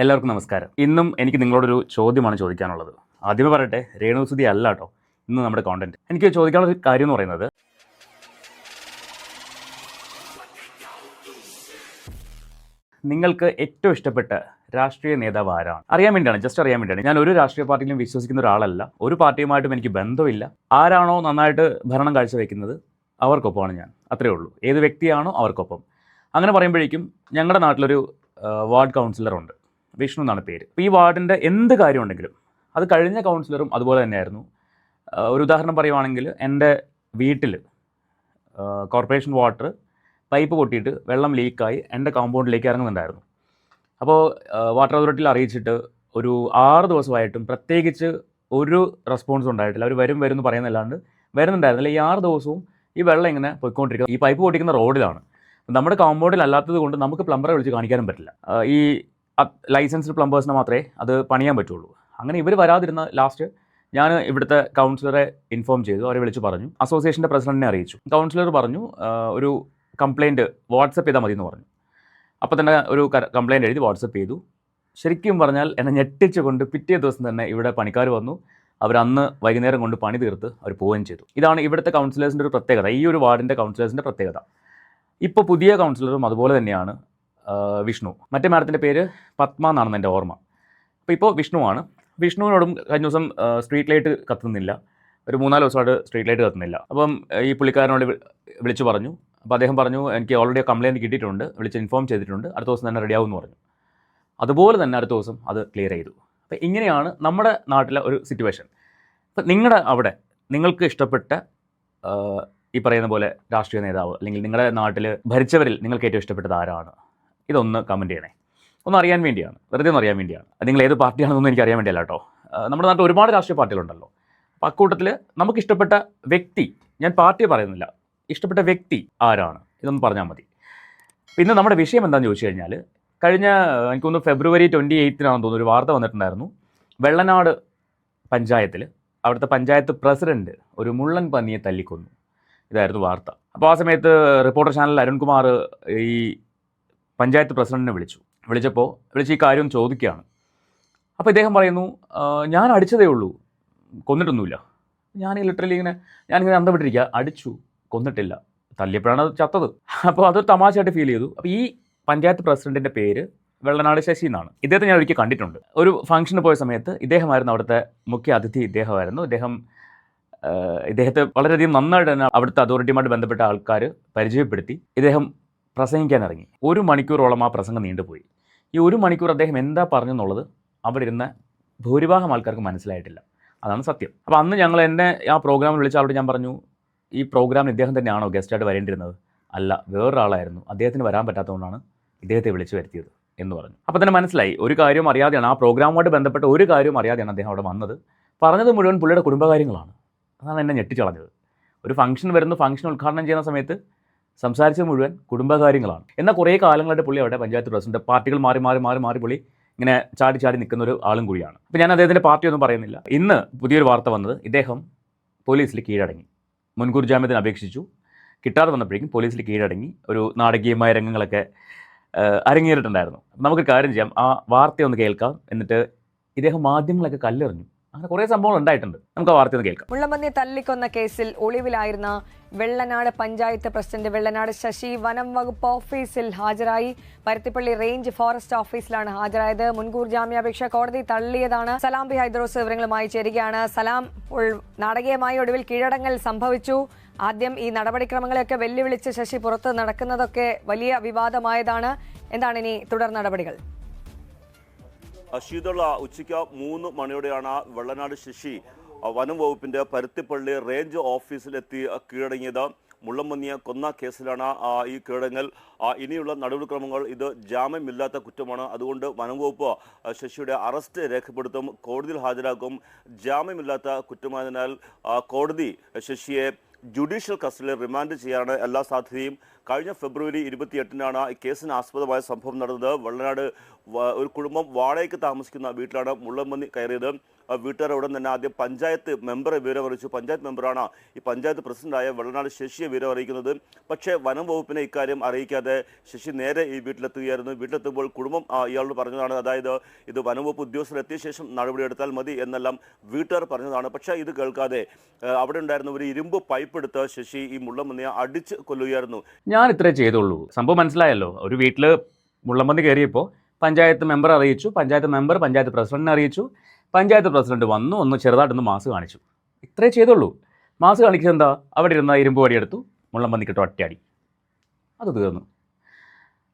എല്ലാവർക്കും നമസ്കാരം. ഇന്നും എനിക്ക് നിങ്ങളോടൊരു ചോദ്യമാണ് ചോദിക്കാനുള്ളത്. ആദ്യമേ പറയട്ടെ, രേണുസുതി അല്ല കേട്ടോ ഇന്ന് നമ്മുടെ കോണ്ടന്റ്. എനിക്ക് ചോദിക്കാനുള്ള ഒരു കാര്യം എന്ന് പറയുന്നത്, നിങ്ങൾക്ക് ഏറ്റവും ഇഷ്ടപ്പെട്ട രാഷ്ട്രീയ നേതാവ് ആരാണ്? അറിയാൻ വേണ്ടിയാണ്, ജസ്റ്റ് അറിയാൻ വേണ്ടിയാണ്. ഞാൻ ഒരു രാഷ്ട്രീയ പാർട്ടിയിലും വിശ്വസിക്കുന്ന ഒരാളല്ല. ഒരു പാർട്ടിയുമായിട്ടും എനിക്ക് ബന്ധമില്ല. ആരാണോ നന്നായിട്ട് ഭരണം കാഴ്ചവെക്കുന്നത് അവർക്കൊപ്പമാണ് ഞാൻ. അത്രയേ ഉള്ളൂ. ഏത് വ്യക്തിയാണോ അവർക്കൊപ്പം. അങ്ങനെ പറയുമ്പോഴേക്കും ഞങ്ങളുടെ നാട്ടിലൊരു വാർഡ് കൗൺസിലറുണ്ട്. വിഷ്ണു എന്നാണ് പേര്. അപ്പോൾ ഈ വാർഡിൻ്റെ എന്ത് കാര്യമുണ്ടെങ്കിലും അത് കഴിഞ്ഞ കൗൺസിലറും അതുപോലെ തന്നെയായിരുന്നു. ഒരു ഉദാഹരണം പറയുവാണെങ്കിൽ, എൻ്റെ വീട്ടിൽ കോർപ്പറേഷൻ വാട്ടർ പൈപ്പ് പൊട്ടിയിട്ട് വെള്ളം ലീക്കായി എൻ്റെ കോമ്പൗണ്ടിലേക്ക് ഇറങ്ങുന്നുണ്ടായിരുന്നു. അപ്പോൾ വാട്ടർ അതോറിറ്റിയിൽ അറിയിച്ചിട്ട് ഒരു 6 ദിവസമായിട്ടും പ്രത്യേകിച്ച് ഒരു റെസ്പോൺസ് ഉണ്ടായിട്ടില്ല. അവർ വരും എന്ന് പറയുന്നതല്ലാണ്ട് വരുന്നുണ്ടായിരുന്നില്ല. ഈ 6 ദിവസവും ഈ വെള്ളം ഇങ്ങനെ പോയിക്കൊണ്ടിരിക്കുക. ഈ പൈപ്പ് പൊട്ടിക്കുന്ന റോഡിലാണ്. നമ്മുടെ കോമ്പൗണ്ടിൽ അല്ലാത്തത് കൊണ്ട് നമുക്ക് പ്ലംബറെ വിളിച്ച് കാണിക്കാനും പറ്റില്ല. ഈ ലൈസൻസ്ഡ് പ്ലംബേഴ്സിനെ മാത്രമേ അത് പണിയാൻ പറ്റുള്ളൂ. അങ്ങനെ ഇവർ വരാതിരുന്ന ലാസ്റ്റ് ഞാൻ ഇവിടുത്തെ കൗൺസിലറെ ഇൻഫോം ചെയ്തു. അവരെ വിളിച്ച് പറഞ്ഞു. അസോസിയേഷൻ്റെ പ്രസിഡന്റിനെ അറിയിച്ചു. കൗൺസിലർ പറഞ്ഞു ഒരു കംപ്ലയിൻറ്റ് വാട്സപ്പ് ചെയ്താൽ മതി എന്ന് പറഞ്ഞു. അപ്പോൾ തന്നെ ഒരു കംപ്ലയിൻറ്റ് എഴുതി വാട്സപ്പ് ചെയ്തു. ശരിക്കും പറഞ്ഞാൽ എന്നെ ഞെട്ടിച്ചുകൊണ്ട് പിറ്റേ ദിവസം തന്നെ ഇവിടെ പണിക്കാർ വന്നു. അവർ അന്ന് വൈകുന്നേരം കൊണ്ട് പണി തീർത്ത് അവർ പോവുകയും ചെയ്തു. ഇതാണ് ഇവിടുത്തെ കൗൺസിലേഴ്സിൻ്റെ ഒരു പ്രത്യേകത, ഈ ഒരു വാർഡിൻ്റെ കൗൺസിലേഴ്സിൻ്റെ പ്രത്യേകത. ഇപ്പോൾ പുതിയ കൗൺസിലറും അതുപോലെ തന്നെയാണ് വിഷ്ണു. മറ്റേ മാഡത്തിൻ്റെ പേര് പത്മ എന്നാണെന്ന് എൻ്റെ ഓർമ്മ. അപ്പോൾ ഇപ്പോൾ വിഷ്ണുവാണ്. വിഷ്ണുവിനോടും കഴിഞ്ഞ ദിവസം സ്ട്രീറ്റ് ലൈറ്റ് കത്തുന്നില്ല. ഒരു 3-4 ദിവസമായിട്ട് സ്ട്രീറ്റ് ലൈറ്റ് കത്തുന്നില്ല. അപ്പം ഈ പുള്ളിക്കാരനോട് വിളിച്ചു പറഞ്ഞു. അപ്പോൾ അദ്ദേഹം പറഞ്ഞു, എനിക്ക് ഓൾറെഡി കംപ്ലയിൻറ്റ് കിട്ടിയിട്ടുണ്ട്, വിളിച്ച് ഇൻഫോം ചെയ്തിട്ടുണ്ട്, അടുത്ത ദിവസം തന്നെ റെഡിയാവുമെന്ന് പറഞ്ഞു. അതുപോലെ തന്നെ അടുത്ത ദിവസം അത് ക്ലിയർ ചെയ്തു. അപ്പോൾ ഇങ്ങനെയാണ് നമ്മുടെ നാട്ടിലെ ഒരു സിറ്റുവേഷൻ. അപ്പം നിങ്ങളുടെ അവിടെ നിങ്ങൾക്ക് ഇഷ്ടപ്പെട്ട ഈ പറയുന്ന പോലെ രാഷ്ട്രീയ നേതാവ്, അല്ലെങ്കിൽ നിങ്ങളുടെ നാട്ടിൽ ഭരിച്ചവരിൽ നിങ്ങൾക്ക് ഏറ്റവും ഇഷ്ടപ്പെട്ടത് ആരാണ്? ഇതൊന്ന് കമൻറ്റ് ചെയ്യണേ. ഒന്ന് അറിയാൻ വേണ്ടിയാണ്, വെറുതെ ഒന്ന് അറിയാൻ വേണ്ടിയാണ്. നിങ്ങൾ ഏത് പാർട്ടിയാണെന്നൊന്നും എനിക്ക് അറിയാൻ വേണ്ടിയല്ല കേട്ടോ. നമ്മുടെ നാട്ടിൽ ഒരുപാട് രാഷ്ട്രീയ പാർട്ടികളുണ്ടല്ലോ. അപ്പോൾ അക്കൂട്ടത്തിൽ നമുക്ക് ഇഷ്ടപ്പെട്ട വ്യക്തി, ഞാൻ പാർട്ടിയെ പറയുന്നില്ല, ഇഷ്ടപ്പെട്ട വ്യക്തി ആരാണ് ഇതൊന്ന് പറഞ്ഞാൽ മതി. പിന്നെ നമ്മുടെ വിഷയം എന്താണെന്ന് ചോദിച്ചു കഴിഞ്ഞാൽ, കഴിഞ്ഞ എനിക്ക് തോന്നുന്നു February 28-നാണെന്ന് തോന്നുന്നു ഒരു വാർത്ത വന്നിട്ടുണ്ടായിരുന്നു. വെള്ളനാട് പഞ്ചായത്തിൽ അവിടുത്തെ പഞ്ചായത്ത് പ്രസിഡന്റ് ഒരു മുള്ളൻ പന്നിയെ തല്ലിക്കൊന്നു. ഇതായിരുന്നു വാർത്ത. അപ്പോൾ ആ സമയത്ത് റിപ്പോർട്ടർ ചാനലിൽ അരുൺകുമാർ ഈ പഞ്ചായത്ത് പ്രസിഡന്റിനെ വിളിച്ച് ഈ കാര്യം ചോദിക്കുകയാണ്. അപ്പോൾ ഇദ്ദേഹം പറയുന്നു, ഞാൻ അടിച്ചതേ ഉള്ളൂ, കൊന്നിട്ടൊന്നുമില്ല. ഞാനിങ്ങനെ അന്തം വിട്ടിരിക്കുക, അടിച്ചു, കൊന്നിട്ടില്ല, തല്ലിയപ്പോഴാണ് അത് ചത്തത്. അപ്പോൾ അതൊരു തമാശയായിട്ട് ഫീൽ ചെയ്തു. അപ്പോൾ ഈ പഞ്ചായത്ത് പ്രസിഡന്റിൻ്റെ പേര് വെള്ളനാട് ശശി എന്നാണ്. ഇദ്ദേഹത്തെ ഞാൻ ഒരിക്കൽ കണ്ടിട്ടുണ്ട്. ഒരു ഫംഗ്ഷന് പോയ സമയത്ത് ഇദ്ദേഹമായിരുന്നു അവിടുത്തെ മുഖ്യ അതിഥി. ഇദ്ദേഹമായിരുന്നു. ഇദ്ദേഹത്തെ വളരെയധികം നന്നായിട്ട് തന്നെ അവിടുത്തെ അതോറിറ്റിയുമായിട്ട് ബന്ധപ്പെട്ട ആൾക്കാർ പരിചയപ്പെടുത്തി. ഇദ്ദേഹം പ്രസംഗിക്കാൻ ഇറങ്ങി. 1 മണിക്കൂറോളം ആ പ്രസംഗം നീണ്ടുപോയി. ഈ 1 മണിക്കൂർ അദ്ദേഹം എന്താ പറഞ്ഞെന്നുള്ളത് അവിടെ ഇരുന്ന ഭൂരിഭാഗം ആൾക്കാർക്ക് മനസ്സിലായിട്ടില്ല. അതാണ് സത്യം. അപ്പോൾ അന്ന് എന്നെ ആ പ്രോഗ്രാമിൽ വിളിച്ച ആളോട് ഞാൻ പറഞ്ഞു, ഈ പ്രോഗ്രാമിന് ഇദ്ദേഹം തന്നെയാണോ ഗസ്റ്റായിട്ട് വരേണ്ടിരുന്നത്? അല്ല, വേറൊരാളായിരുന്നു, അദ്ദേഹത്തിന് വരാൻ പറ്റാത്തതുകൊണ്ടാണ് ഇദ്ദേഹത്തെ വിളിച്ചു വരുത്തിയത് എന്ന് പറഞ്ഞു. അപ്പോൾ തന്നെ മനസ്സിലായി, ഒരു കാര്യം അറിയാതെയാണ്, ആ പ്രോഗ്രാമുമായിട്ട് ബന്ധപ്പെട്ട ഒരു കാര്യം അറിയാതെയാണ് അദ്ദേഹം അവിടെ വന്നത്. പറഞ്ഞത് മുഴുവൻ പുള്ളിയുടെ കുടുംബകാര്യങ്ങളാണ്. അതാണ് എന്നെ ഞെട്ടിച്ചളഞ്ഞത്. ഒരു ഫംഗ്ഷൻ വരുന്നു, ഫംഗ്ഷൻ ഉദ്ഘാടനം ചെയ്യുന്ന സമയത്ത് സംസാരിച്ചത് മുഴുവൻ കുടുംബകാര്യങ്ങളാണ്. എന്നാൽ കുറേ കാലങ്ങളായിട്ട് പുള്ളി അവിടെ പഞ്ചായത്ത് പ്രസിഡന്റ്, പാർട്ടികൾ മാറി പുള്ളി ഇങ്ങനെ ചാടി നിൽക്കുന്ന ഒരു ആളും കൂടിയാണ്. അപ്പോൾ ഞാൻ അദ്ദേഹത്തിൻ്റെ പാർട്ടിയൊന്നും പറയുന്നില്ല. ഇന്ന് പുതിയൊരു വാർത്ത വന്നത്, ഇദ്ദേഹം പോലീസിൽ കീഴടങ്ങി. മുൻകൂർ ജാമ്യത്തിന് അപേക്ഷിച്ചു, കിട്ടാതെ വന്നപ്പോഴേക്കും പോലീസിൽ കീഴടങ്ങി. ഒരു നാടകീയമായ രംഗങ്ങളൊക്കെ അരങ്ങേറിയിട്ടുണ്ടായിരുന്നു. നമുക്ക് കാര്യം ചെയ്യാം, ആ വാർത്തയൊന്ന് കേൾക്കാം. എന്നിട്ട് ഇദ്ദേഹം മാധ്യമങ്ങളൊക്കെ കല്ലെറിഞ്ഞു, അങ്ങനെ കുറേ സംഭവങ്ങൾ ഉണ്ടായിട്ടുണ്ട്. നമുക്ക് ആ വാർത്ത ഒന്ന് കേൾക്കാം. മുള്ളംപന്നിയെ തല്ലിക്കൊന്ന കേസിൽ ഒളിവിലായിരുന്ന വെള്ളനാട് പഞ്ചായത്ത് പ്രസിഡന്റ് വെള്ളനാട് ശശി വനം വകുപ്പ് ഓഫീസിൽ ഹാജരായി. പരുത്തിപ്പള്ളി റേഞ്ച് ഫോറസ്റ്റ് ഓഫീസിലാണ് ഹാജരായത്. മുൻകൂർ ജാമ്യാപേക്ഷ കോടതി തള്ളിയതാണ്. സലാം ബി ഹൈദ്രോസ് വിവരങ്ങളുമായി ചേരുകയാണ്. സലാം, നാടകീയമായി ഒടുവിൽ കീഴടങ്ങൽ സംഭവിച്ചു. ആദ്യം ഈ നടപടിക്രമങ്ങളെയൊക്കെ വെല്ലുവിളിച്ച് ശശി പുറത്ത് നടക്കുന്നതൊക്കെ വലിയ വിവാദമായതാണ്. എന്താണ് ഇനി തുടർ നടപടികൾ? ശീതള, ഉച്ചയ്ക്ക് 3 മണിയോടെയാണ് വെള്ളനാട് ശശി വനം വകുപ്പിന്റെ പരുത്തിപ്പള്ളി റേഞ്ച് ഓഫീസിലെത്തി കീഴടങ്ങിയത്. മുള്ളംപന്നിയെ കൊന്ന കേസിലാണ് ഈ കീഴടങ്ങൽ. ഇനിയുള്ള നടപടിക്രമങ്ങൾ, ഇത് ജാമ്യമില്ലാത്ത കുറ്റമാണ്. അതുകൊണ്ട് വനം വകുപ്പ് ശശിയുടെ അറസ്റ്റ് രേഖപ്പെടുത്തും, കോടതിയിൽ ഹാജരാക്കും. ജാമ്യമില്ലാത്ത കുറ്റമായതിനാൽ കോടതി ശശിയെ ജുഡീഷ്യൽ കസ്റ്റഡിയിൽ റിമാൻഡ് ചെയ്യാനാണ് എല്ലാ സാധ്യതയും. കഴിഞ്ഞ ഫെബ്രുവരി 28-നാണ് ഈ കേസിന് ആസ്പദമായ സംഭവം നടന്നത്. വെള്ളനാട് ഒരു കുടുംബം വാടകയ്ക്ക് താമസിക്കുന്ന വീട്ടിലാണ് മുള്ളംപന്നി കയറിയത്. വീട്ടുകാർ ഉടൻ തന്നെ ആദ്യം പഞ്ചായത്ത് മെമ്പറെ വിവരം അറിയിച്ചു. പഞ്ചായത്ത് മെമ്പറാണ് ഈ പഞ്ചായത്ത് പ്രസിഡന്റായ വെള്ളനാട് ശശിയെ വിവരം അറിയിക്കുന്നത്. പക്ഷേ വനം വകുപ്പിനെ ഇക്കാര്യം അറിയിക്കാതെ ശശി നേരെ ഈ വീട്ടിലെത്തുകയായിരുന്നു. വീട്ടിലെത്തുമ്പോൾ കുടുംബം ഇയാളോട് പറഞ്ഞതാണ്, അതായത് ഇത് വനം വകുപ്പ് ഉദ്യോഗസ്ഥർ എത്തിയ ശേഷം നടപടിയെടുത്താൽ മതി എന്നെല്ലാം വീട്ടുകാർ പറഞ്ഞതാണ്. പക്ഷേ ഇത് കേൾക്കാതെ അവിടെ ഉണ്ടായിരുന്ന ഒരു ഇരുമ്പ് പൈപ്പ് എടുത്ത് ശശി ഈ മുള്ളംപന്നിയെ അടിച്ച് കൊല്ലുകയായിരുന്നു. ഞാൻ ഇത്രേ ചെയ്തുള്ളൂ. സംഭവം മനസ്സിലായല്ലോ. ഒരു വീട്ടിൽ മുള്ളംപന്നി കയറിയപ്പോൾ പഞ്ചായത്ത് മെമ്പർ അറിയിച്ചു, പഞ്ചായത്ത് മെമ്പർ പഞ്ചായത്ത് പ്രസിഡന്റിനെ അറിയിച്ചു, പഞ്ചായത്ത് പ്രസിഡന്റ് വന്നു, ഒന്ന് ചെറുതായിട്ടൊന്ന് മാസ് കാണിച്ചു. ഇത്രേ ചെയ്തുള്ളൂ. മാസ് കാണിക്കുന്നത് എന്താ? അവിടെ ഇരുന്ന ഇരുമ്പ് വടിയെടുത്തു, മുള്ളംപന്നിക്കിട്ട് ഒറ്റയടി, അത് തീർന്നു.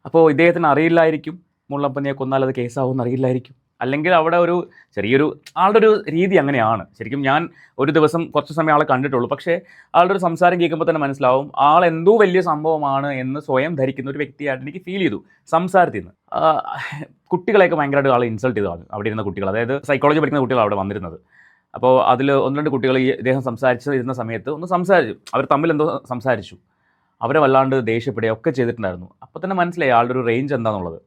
അപ്പോൾ ഇദ്ദേഹത്തിന് അറിയില്ലായിരിക്കും മുള്ളംപന്നിയെ കൊന്നാൽ അത് കേസാവുമെന്ന് അറിയില്ലായിരിക്കും. അല്ലെങ്കിൽ അവിടെ ഒരു ചെറിയൊരു ആളുടെ ഒരു രീതി അങ്ങനെയാണ്. ശരിക്കും ഞാൻ ഒരു ദിവസം കുറച്ച് സമയം ആളെ കണ്ടിട്ടുള്ളൂ. പക്ഷേ ആളുടെ ഒരു സംസാരം കേൾക്കുമ്പോൾ തന്നെ മനസ്സിലാവും ആൾ എന്തോ വലിയ സംഭവമാണ് എന്ന് സ്വയം ധരിക്കുന്ന ഒരു വ്യക്തിയായിട്ട് എനിക്ക് ഫീൽ ചെയ്തു സംസാരത്തിൽ നിന്ന്. കുട്ടികളെയൊക്കെ ഭയങ്കരമായിട്ട് ആൾ ഇൻസൾട്ട് ചെയ്തതാണ് അവിടെ ഇരുന്ന കുട്ടികൾ. അതായത് സൈക്കോളജി പഠിക്കുന്ന കുട്ടികളാണ് അവിടെ വന്നിരുന്നത്. അപ്പോൾ അതിൽ 1-2 കുട്ടികൾ ഈ ഇദ്ദേഹം ഇരുന്ന സമയത്ത് ഒന്ന് സംസാരിച്ചു. അവർ തമ്മിൽ എന്തോ സംസാരിച്ചു. അവരെ വല്ലാണ്ട് ദേഷ്യപ്പെടുകയൊക്കെ ചെയ്തിട്ടുണ്ടായിരുന്നു. അപ്പോൾ തന്നെ മനസ്സിലായി ആളുടെ ഒരു റേഞ്ച് എന്താണെന്നുള്ളത്.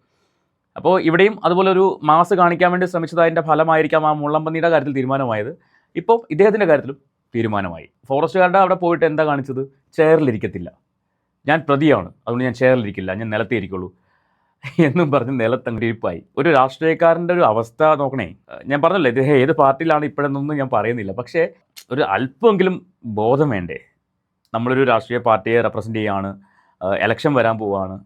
അപ്പോൾ ഇവിടെയും അതുപോലെ ഒരു മാസ് കാണിക്കാൻ വേണ്ടി ശ്രമിച്ചതിൻ്റെ ഫലമായിരിക്കാം ആ മുള്ളംപന്നിയുടെ കാര്യത്തിൽ തീരുമാനമായത്. ഇപ്പോൾ ഇദ്ദേഹത്തിൻ്റെ കാര്യത്തിലും തീരുമാനമായി. ഫോറസ്റ്റുകാരുടെ അവിടെ പോയിട്ട് എന്താ കാണിച്ചത്? ചെയറിലിരിക്കത്തില്ല, ഞാൻ പ്രതിയാണ്, അതുകൊണ്ട് ഞാൻ ചെയറിലിരിക്കില്ല, ഞാൻ നിലത്തേ ഇരിക്കുള്ളൂ എന്നും പറഞ്ഞ് നിലത്തങ്ങിരിപ്പായി. ഒരു രാഷ്ട്രീയക്കാരൻ്റെ ഒരു അവസ്ഥ നോക്കണേ. ഞാൻ പറഞ്ഞല്ലോ ഇദ്ദേഹം ഏത് പാർട്ടിയിലാണ് ഇപ്പോഴെന്നൊന്നും ഞാൻ പറയുന്നില്ല. പക്ഷേ ഒരു അല്പമെങ്കിലും ബോധം വേണ്ടേ? നമ്മളൊരു രാഷ്ട്രീയ പാർട്ടിയെ റെപ്രസെൻ്റ് ചെയ്യുകയാണ്, ഇലക്ഷൻ വരാൻ പോവുകയാണ്.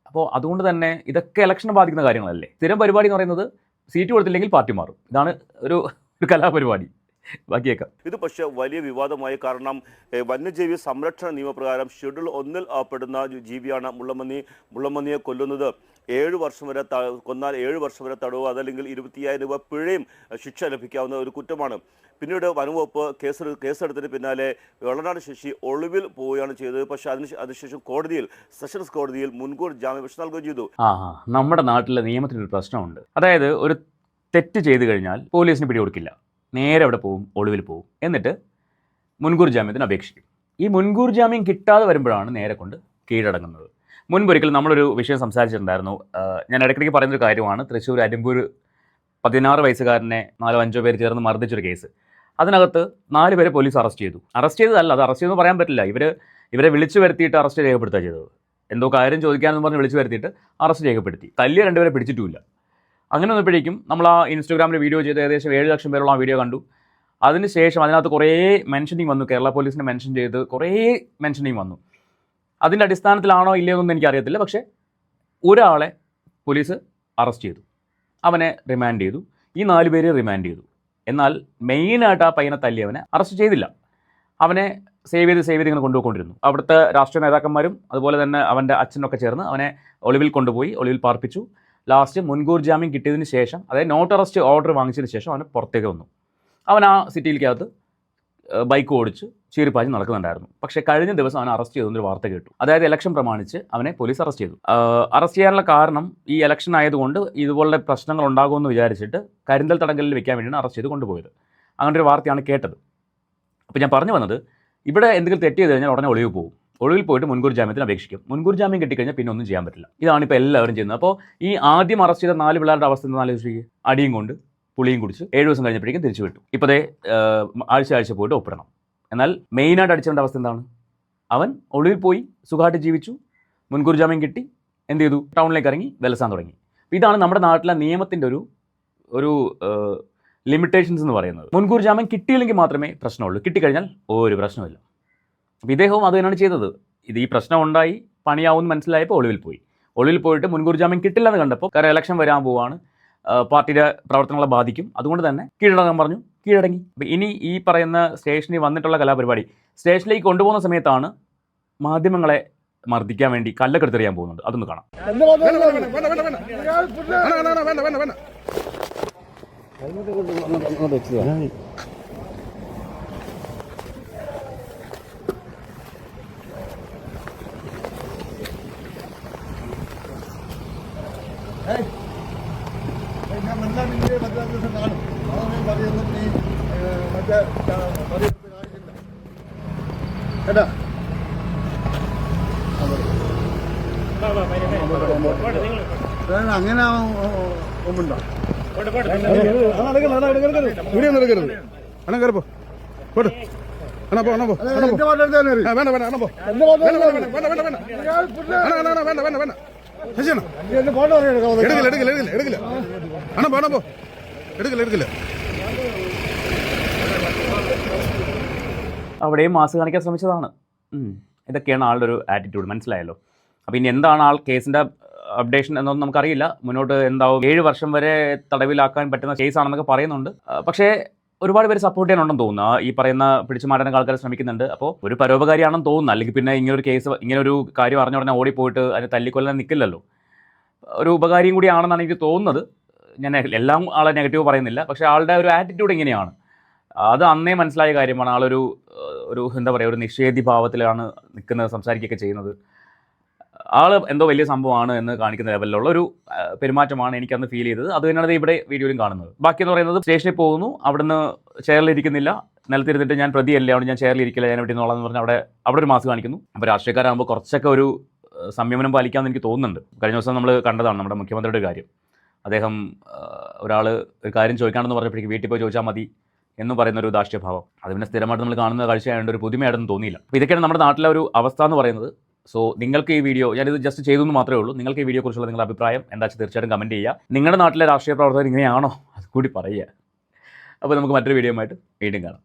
അപ്പോൾ അതുകൊണ്ട് തന്നെ ഇതൊക്കെ ഇലക്ഷനെ ബാധിക്കുന്ന കാര്യങ്ങളല്ലേ. സ്ഥിരം പരിപാടി എന്ന് പറയുന്നത് സീറ്റ് കൊടുത്തില്ലെങ്കിൽ പാർട്ടി മാറും. ഇതാണ് ഒരു കലാപരിപാടി. ബാക്കിയേക്കാം. ഇത് പക്ഷേ വലിയ വിവാദമായി. കാരണം വന്യജീവി സംരക്ഷണ നിയമപ്രകാരം ഷെഡ്യൂൾ 1-ൽ പെടുന്ന ജീവിയാണ് മുള്ളംപന്നി. മുള്ളംപന്നിയെ കൊല്ലുന്നത് 7 വർഷം വരെ കൊന്നാൽ 7 വർഷം വരെ തടവ്, അതല്ലെങ്കിൽ 25,000 രൂപ പിഴയും ശിക്ഷ ലഭിക്കാവുന്ന ഒരു കുറ്റമാണ്. പിന്നീട് വനംവകുപ്പ് കേസെടുത്തതിന് പിന്നാലെ വെള്ളനാട് ശശി ഒളിവിൽ പോവുകയാണ് ചെയ്തത്. പക്ഷേ അതിനുശേഷം സെഷൻസ് കോടതിയിൽ മുൻകൂർ ജാമ്യാപേക്ഷ നൽകുകയും ചെയ്തു. നമ്മുടെ നാട്ടിലെ നിയമത്തിനൊരു പ്രശ്നമുണ്ട്. അതായത് ഒരു തെറ്റ് ചെയ്തു കഴിഞ്ഞാൽ പോലീസിന് പിടികൊടുക്കില്ല, നേരെ അവിടെ പോവും, ഒളിവിൽ പോവും, എന്നിട്ട് മുൻകൂർ ജാമ്യത്തിന് അപേക്ഷിക്കും. ഈ മുൻകൂർ ജാമ്യം കിട്ടാതെ വരുമ്പോഴാണ് നേരെ കൊണ്ട് കീഴടങ്ങുന്നത്. മുൻപൊരിക്കൽ നമ്മളൊരു വിഷയം സംസാരിച്ചിട്ടുണ്ടായിരുന്നു. ഞാൻ ഇടയ്ക്കിടയ്ക്ക് പറയുന്നൊരു കാര്യമാണ്. തൃശ്ശൂർ അരുമ്പൂർ 16 വയസ്സുകാരനെ 4-5 പേര് ചേർന്ന് മർദ്ദിച്ചൊരു കേസ്. അതിനകത്ത് 4 പേരെ പോലീസ് അറസ്റ്റ് ചെയ്തു. അറസ്റ്റ് ചെയ്തതല്ല, അത് അറസ്റ്റ് ചെയ്തെന്ന് പറയാൻ പറ്റില്ല. ഇവരെ വിളിച്ചു വരുത്തിയിട്ട് അറസ്റ്റ് രേഖപ്പെടുത്തുക ചെയ്തത്. എന്തോ കാര്യം ചോദിക്കാനെന്ന് പറഞ്ഞ് വിളിച്ചു വരുത്തിയിട്ട് അറസ്റ്റ് രേഖപ്പെടുത്തി. തല്ലിയ 2 പേരെ പിടിച്ചിട്ടുമില്ല. അങ്ങനെ വന്നപ്പോഴേക്കും നമ്മൾ ആ ഇൻസ്റ്റാഗ്രാമിൽ വീഡിയോ ചെയ്ത് ഏകദേശം 7 ലക്ഷം പേരുള്ള ആ വീഡിയോ കണ്ടു. അതിനുശേഷം അതിനകത്ത് കുറേ മെൻഷനിങ് വന്നു. കേരള പോലീസിനെ മെൻഷൻ ചെയ്ത് കുറേ മെൻഷനിങ് വന്നു. അതിൻ്റെ അടിസ്ഥാനത്തിലാണോ ഇല്ലയെന്നൊന്നും എനിക്കറിയത്തില്ല. പക്ഷേ ഒരാളെ പോലീസ് അറസ്റ്റ് ചെയ്തു, അവനെ റിമാൻഡ് ചെയ്തു. ഈ 4 പേര് റിമാൻഡ് ചെയ്തു. എന്നാൽ മെയിനായിട്ട് ആ പയ്യനെ തല്ലിയവനെ അറസ്റ്റ് ചെയ്തില്ല. അവനെ സേവ് ചെയ്ത് ഇങ്ങനെ കൊണ്ടുപോയിക്കൊണ്ടിരുന്നു. അവിടുത്തെ രാഷ്ട്രീയ നേതാക്കന്മാരും അതുപോലെ തന്നെ അവൻ്റെ അച്ഛനൊക്കെ ചേർന്ന് അവനെ ഒളിവിൽ കൊണ്ടുപോയി, ഒളിവിൽ പാർപ്പിച്ചു. ലാസ്റ്റ് മുൻകൂർ ജാമ്യം കിട്ടിയതിന് ശേഷം, അതായത് നോട്ട് അറസ്റ്റ് ഓർഡർ വാങ്ങിച്ചതിന് ശേഷം അവന് പുറത്തേക്ക് വന്നു. അവൻ ആ സിറ്റിയിലേക്കകത്ത് ബൈക്ക് ഓടിച്ച് ചീറിപ്പാഞ്ഞ് നടക്കുന്നുണ്ടായിരുന്നു. പക്ഷേ കഴിഞ്ഞ ദിവസം അവനെ അറസ്റ്റ് ചെയ്തെന്നൊരു വാർത്ത കേട്ടു. അതായത് ഇലക്ഷൻ പ്രമാണിച്ച് അവനെ പോലീസ് അറസ്റ്റ് ചെയ്തു. അറസ്റ്റ് ചെയ്യാനുള്ള കാരണം ഈ ഇലക്ഷൻ ആയതുകൊണ്ട് ഇതുപോലുള്ള പ്രശ്നങ്ങൾ ഉണ്ടാകുമെന്ന് വിചാരിച്ചിട്ട് കരിന്തൽ തടങ്കലിൽ വെക്കാൻ വേണ്ടിയാണ് അറസ്റ്റ് ചെയ്ത് കൊണ്ടുപോയത്. അങ്ങനെ ഒരു വാർത്തയാണ് കേട്ടത്. അപ്പോൾ ഞാൻ പറഞ്ഞു വന്നത്, ഇവിടെ എന്തെങ്കിലും തെറ്റ് ചെയ്ത് കഴിഞ്ഞാൽ ഉടനെ ഒളിവിൽ പോകും. ഒളിവിൽ പോയിട്ട് മുൻകൂർ ജാമ്യത്തിന് അപേക്ഷിക്കും. മുൻകൂർ ജാമ്യം കിട്ടിക്കഴിഞ്ഞാൽ പിന്നെ ഒന്നും ചെയ്യാൻ പറ്റില്ല. ഇതാണ് ഇപ്പോൾ എല്ലാവരും ചെയ്യുന്നത്. അപ്പോൾ ഈ ആദ്യം അറസ്റ്റ് ചെയ്ത 4 പിള്ളേരുടെ അവസ്ഥ എന്താ ആലോചിക്കുക? അടിയും കൊണ്ട് പുളിയും കുടിച്ച് 7 ദിവസം കഴിഞ്ഞപ്പോഴേക്കും തിരിച്ചു വിട്ടു. ഇപ്പോൾ ആഴ്ച പോയിട്ട് ഒപ്പിടണം. എന്നാൽ മെയിനായിട്ട് അടിച്ചവൻ്റെ അവസ്ഥ എന്താണ്? അവൻ ഒളിവിൽ പോയി സുഖമായിട്ട് ജീവിച്ചു, മുൻകൂർ ജാമ്യം കിട്ടി, എന്ത് ചെയ്തു? ടൗണിലേക്ക് ഇറങ്ങി വിലസാൻ തുടങ്ങി. ഇതാണ് നമ്മുടെ നാട്ടിലെ നിയമത്തിൻ്റെ ഒരു ലിമിറ്റേഷൻസ് എന്ന് പറയുന്നത്. മുൻകൂർ ജാമ്യം കിട്ടിയില്ലെങ്കിൽ മാത്രമേ പ്രശ്നമുള്ളൂ, കിട്ടിക്കഴിഞ്ഞാൽ ഒരു പ്രശ്നമില്ല. അപ്പോൾ ഇദ്ദേഹവും അത് തന്നെയാണ് ചെയ്തത്. ഈ പ്രശ്നം ഉണ്ടായി പണിയാവുമെന്ന് മനസ്സിലായപ്പോൾ ഒളിവിൽ പോയിട്ട് മുൻകൂർ ജാമ്യം കിട്ടില്ലെന്ന് കണ്ടപ്പോൾ, കാരണം ഇലക്ഷൻ വരാൻ പോവാണ്, പാർട്ടിയുടെ പ്രവർത്തനങ്ങളെ ബാധിക്കും, അതുകൊണ്ട് തന്നെ കീഴടങ്ങാൻ പറഞ്ഞു, കീഴടങ്ങി. അപ്പോൾ ഇനി ഈ പറയുന്ന സ്റ്റേഷനിൽ വന്നിട്ടുള്ള കലാപരിപാടി സ്റ്റേഷനിലേക്ക് കൊണ്ടുപോകുന്ന സമയത്താണ് മാധ്യമങ്ങളെ മർദ്ദിക്കാൻ വേണ്ടി കല്ലൊക്കെ എടുത്തെറിയാൻ പോകുന്നത്. അതൊന്ന് കാണാം. അങ്ങനെ ഒന്നുണ്ടോ? വീഡിയോ ഒന്നും എടുക്കരുത്. അണ്ണൻ കയറിപ്പോ പോട്ട്. അണ്ണാ പോ, അണ്ണാ പോ, അണ്ണാ പോ. വേണ്ട വേണ്ട അണ്ണാ പോ. വേണ്ട ശശിയണ്ണ എടുക്കില്ല അണ്ണാ പോ, അണ്ണാ പോ. എടുക്കില്ല. അവിടെയും മാസ് കാണിക്കാൻ ശ്രമിച്ചതാണ്. ഇതൊക്കെയാണ് ആളുടെ ഒരു ആറ്റിറ്റ്യൂഡ്, മനസ്സിലായല്ലോ. അപ്പോൾ ഇനി എന്താണ് ആൾ കേസിൻ്റെ അപ്ഡേഷൻ എന്നൊന്നും നമുക്കറിയില്ല. മുന്നോട്ട് എന്താവും, 7 വർഷം വരെ തടവിലാക്കാൻ പറ്റുന്ന കേസാണെന്നൊക്കെ പറയുന്നുണ്ട്. പക്ഷേ ഒരുപാട് പേര് സപ്പോർട്ട് ചെയ്യാനുണ്ടെന്ന് തോന്നുന്നു. ഈ പറയുന്ന പിടിച്ചു മാറ്റാനൊക്കെ ആൾക്കാർ ശ്രമിക്കുന്നുണ്ട്. അപ്പോൾ ഒരു പരോപകാരിയാണെന്ന് തോന്നുന്നു. അല്ലെങ്കിൽ പിന്നെ ഇങ്ങനൊരു കേസ്, ഇങ്ങനൊരു കാര്യം അറിഞ്ഞ ഉടനെ ഓടിപ്പോയിട്ട് അതിന് തല്ലിക്കൊല്ലാൻ നിൽക്കില്ലല്ലോ. ഒരു ഉപകാരിയും കൂടിയാണെന്നാണ് എനിക്ക് തോന്നുന്നത്. ഞാൻ എല്ലാം ആളെ നെഗറ്റീവ് പറയുന്നില്ല, പക്ഷേ ആളുടെ ഒരു ആറ്റിറ്റ്യൂഡ് ഇങ്ങനെയാണ്. അത് അന്നേ മനസ്സിലായ കാര്യമാണ്. ആളൊരു എന്താ പറയുക, ഒരു നിഷേധി ഭാവത്തിലാണ് നിൽക്കുന്നത്, സംസാരിക്കുകയൊക്കെ ചെയ്യുന്നത്. ആൾ എന്തോ വലിയ സംഭവമാണ് എന്ന് കാണിക്കുന്ന ലെവലിലുള്ള ഒരു പെരുമാറ്റമാണ് എനിക്കന്ന് ഫീൽ ചെയ്തത്. അത് തന്നെയാണ് ഇവിടെ വീഡിയോയിലും കാണുന്നത്. ബാക്കി എന്ന് പറയുന്നത്, സ്റ്റേഷനിൽ പോകുന്നു, അവിടുന്ന് ചെയറിലിരിക്കുന്നില്ല, നിലത്തിരുന്നിട്ട് ഞാൻ പ്രതിയല്ലേ, അവിടെ ഞാൻ ചെയറിലിരിക്കില്ല, ഞാൻ ഇവിടെ നിന്നുള്ളതെന്ന് പറഞ്ഞാൽ അവിടെ ഒരു മാസ് കാണിക്കുന്നു. അപ്പോൾ രാഷ്ട്രീയക്കാരാകുമ്പോൾ കുറച്ചൊക്കെ ഒരു സംയമനം പാലിക്കാമെന്ന് എനിക്ക് തോന്നുന്നുണ്ട്. കഴിഞ്ഞ ദിവസം നമ്മൾ കണ്ടതാണ് നമ്മുടെ മുഖ്യമന്ത്രിയുടെ കാര്യം. അദ്ദേഹം ഒരാൾ ഒരു കാര്യം ചോദിക്കാണെന്ന് പറഞ്ഞപ്പോഴേക്ക് വീട്ടിൽ പോയി ചോദിച്ചാൽ മതി എന്ന് പറയുന്നൊരു ധാർഷ്ട്യഭാവം. അത് പിന്നെ സ്ഥിരമായിട്ട് നമ്മൾ കാണുന്ന കാഴ്ചയായതുകൊണ്ട് ഒരു പുതുമയായിട്ടൊന്നും തോന്നിയില്ല. അപ്പോൾ ഇതൊക്കെയാണ് നമ്മുടെ നാട്ടിലെ ഒരു അവസ്ഥ എന്ന് പറയുന്നത്. സോ നിങ്ങൾക്ക് ഈ വീഡിയോ, ഞാനിത് ജസ്റ്റ് ചെയ്തു എന്ന് മാത്രമേ ഉള്ളൂ. നിങ്ങൾക്ക് ഈ വീഡിയോ കുറിച്ചുള്ള നിങ്ങളുടെ അഭിപ്രായം എന്താ വെച്ചാൽ തീർച്ചയായിട്ടും കമൻറ്റ് ചെയ്യുക. നിങ്ങളുടെ നാട്ടിലെ രാഷ്ട്രീയ പ്രവർത്തകർ ഇങ്ങനെയാണോ അത് കൂടി പറയുക. അപ്പോൾ നമുക്ക് മറ്റൊരു വീഡിയോ ആയിട്ട് വീണ്ടും കാണാം.